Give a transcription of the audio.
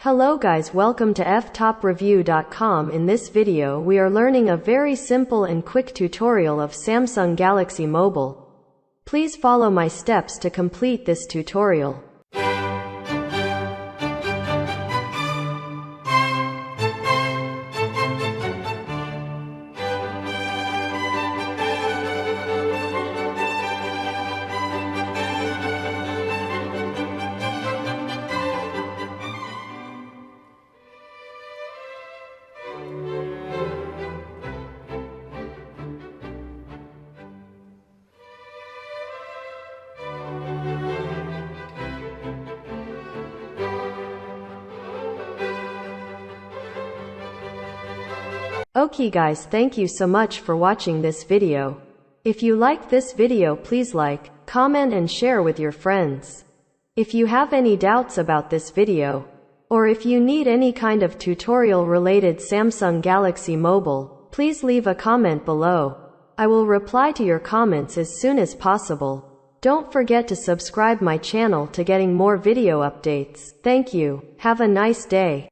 Hello guys, welcome to Ftopreview.com. In this video we are learning a very simple and quick tutorial of Samsung Galaxy Mobile. Please follow my steps to complete this tutorial. Okay guys, thank you so much for watching this video. If you like this video, please like, comment and share with your friends. If you have any doubts about this video, or if you need any kind of tutorial related Samsung Galaxy Mobile, please leave a comment below. I will reply to your comments as soon as possible. Don't forget to subscribe my channel to getting more video updates. Thank you. Have a nice day.